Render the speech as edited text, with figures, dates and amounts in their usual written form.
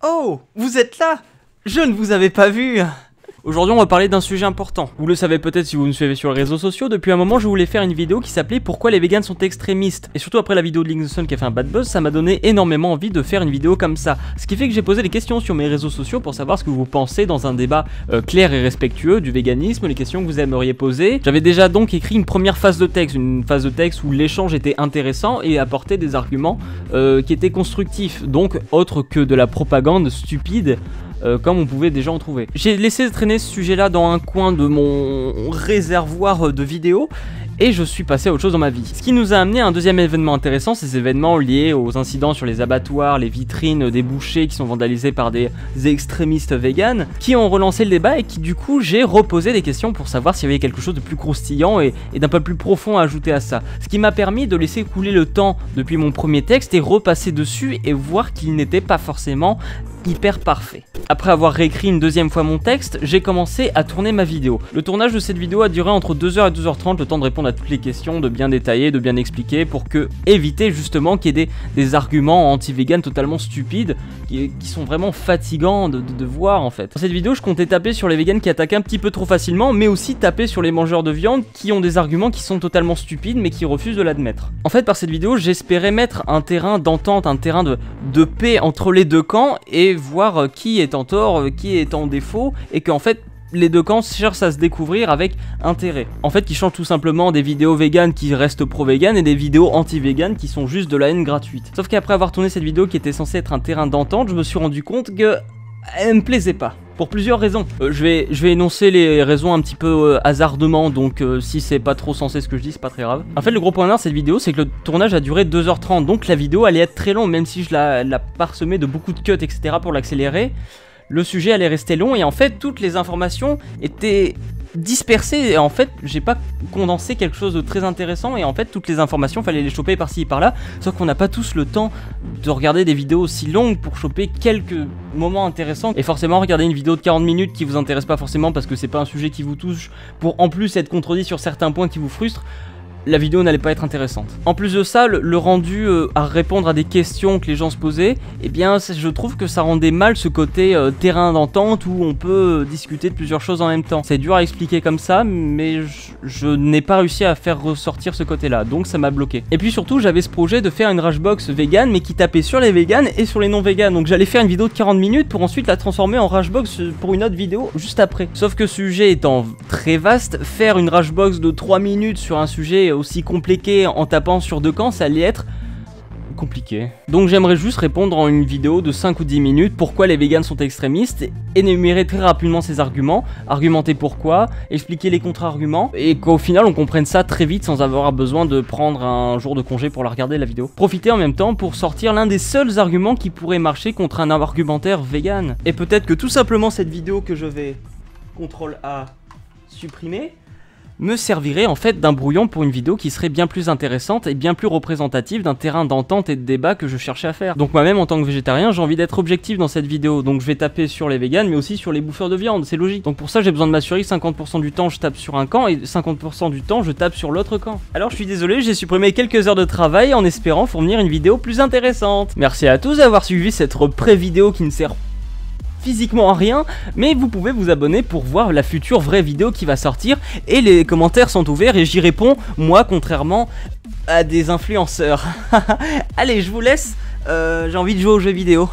Oh, vous êtes là? Je ne vous avais pas vu. Aujourd'hui on va parler d'un sujet important. Vous le savez peut-être si vous me suivez sur les réseaux sociaux, depuis un moment je voulais faire une vidéo qui s'appelait Pourquoi les vegans sont extrémistes. Et surtout après la vidéo de Link the Sun qui a fait un bad buzz, ça m'a donné énormément envie de faire une vidéo comme ça. Ce qui fait que j'ai posé des questions sur mes réseaux sociaux pour savoir ce que vous pensez dans un débat clair et respectueux du véganisme, les questions que vous aimeriez poser. J'avais déjà donc écrit une première phase de texte, où l'échange était intéressant et apportait des arguments qui étaient constructifs, donc autre que de la propagande stupide. Comme on pouvait déjà en trouver. J'ai laissé traîner ce sujet là dans un coin de mon réservoir de vidéos et je suis passé à autre chose dans ma vie. Ce qui nous a amené à un deuxième événement intéressant, ces événements liés aux incidents sur les abattoirs, les vitrines des bouchers qui sont vandalisés par des extrémistes véganes, qui ont relancé le débat et qui du coup j'ai reposé des questions pour savoir s'il y avait quelque chose de plus croustillant et d'un peu plus profond à ajouter à ça. Ce qui m'a permis de laisser couler le temps depuis mon premier texte et repasser dessus et voir qu'il n'était pas forcément hyper parfait. Après avoir réécrit une deuxième fois mon texte, j'ai commencé à tourner ma vidéo. Le tournage de cette vidéo a duré entre 2h et 2h30, le temps de répondre à toutes les questions, de bien détailler, de bien expliquer, pour éviter justement qu'il y ait des arguments anti-vegan totalement stupides, qui sont vraiment fatigants de voir en fait. Dans cette vidéo, je comptais taper sur les vegans qui attaquent un petit peu trop facilement, mais aussi taper sur les mangeurs de viande qui ont des arguments qui sont totalement stupides, mais qui refusent de l'admettre. En fait, par cette vidéo, j'espérais mettre un terrain d'entente, un terrain de paix entre les deux camps, et voir qui est en tort, qui est en défaut, et qu'en fait les deux camps cherchent à se découvrir avec intérêt. En fait, qui changent tout simplement des vidéos véganes qui restent pro-vegan et des vidéos anti-vegan qui sont juste de la haine gratuite. Sauf qu'après avoir tourné cette vidéo qui était censée être un terrain d'entente, je me suis rendu compte que elle me plaisait pas. Pour plusieurs raisons. Je vais énoncer les raisons un petit peu hasardement, donc si c'est pas trop sensé ce que je dis, c'est pas très grave. En fait, le gros point noir de cette vidéo, c'est que le tournage a duré 2h30, donc la vidéo allait être très longue, même si je la parsemais de beaucoup de cuts, etc. pour l'accélérer. Le sujet allait rester long, et en fait, toutes les informations étaient dispersées, et en fait, j'ai pas condensé quelque chose de très intéressant, et en fait, toutes les informations, fallait les choper par-ci et par-là, sauf qu'on n'a pas tous le temps de regarder des vidéos aussi longues pour choper quelques moments intéressants, et forcément, regarder une vidéo de 40 minutes qui vous intéresse pas forcément parce que c'est pas un sujet qui vous touche, pour en plus être contredit sur certains points qui vous frustrent, la vidéo n'allait pas être intéressante. En plus de ça, le rendu à répondre à des questions que les gens se posaient, eh bien je trouve que ça rendait mal ce côté terrain d'entente où on peut discuter de plusieurs choses en même temps. C'est dur à expliquer comme ça, mais je n'ai pas réussi à faire ressortir ce côté-là, donc ça m'a bloqué. Et puis surtout, j'avais ce projet de faire une ragebox vegan, mais qui tapait sur les vegans et sur les non-vegans. Donc j'allais faire une vidéo de 40 minutes pour ensuite la transformer en ragebox pour une autre vidéo juste après. Sauf que ce sujet étant très vaste, faire une ragebox de 3 minutes sur un sujet aussi compliqué en tapant sur deux camps, ça allait être compliqué. Donc j'aimerais juste répondre en une vidéo de 5 ou 10 minutes pourquoi les vegans sont extrémistes, énumérer très rapidement ces arguments, argumenter pourquoi, expliquer les contre-arguments, et qu'au final on comprenne ça très vite sans avoir besoin de prendre un jour de congé pour la regarder la vidéo. Profiter en même temps pour sortir l'un des seuls arguments qui pourrait marcher contre un argumentaire vegan. Et peut-être que tout simplement cette vidéo que je vais CTRL-A supprimer me servirait en fait d'un brouillon pour une vidéo qui serait bien plus intéressante et bien plus représentative d'un terrain d'entente et de débat que je cherchais à faire. Donc moi-même en tant que végétarien, j'ai envie d'être objectif dans cette vidéo, donc je vais taper sur les véganes mais aussi sur les bouffeurs de viande, c'est logique. Donc pour ça j'ai besoin de m'assurer que 50% du temps je tape sur un camp et 50% du temps je tape sur l'autre camp. Alors je suis désolé, j'ai supprimé quelques heures de travail en espérant fournir une vidéo plus intéressante. Merci à tous d'avoir suivi cette pré-vidéo qui ne sert physiquement à rien, mais vous pouvez vous abonner pour voir la future vraie vidéo qui va sortir, et les commentaires sont ouverts et j'y réponds, moi, contrairement à des influenceurs. Allez, je vous laisse, j'ai envie de jouer aux jeux vidéo.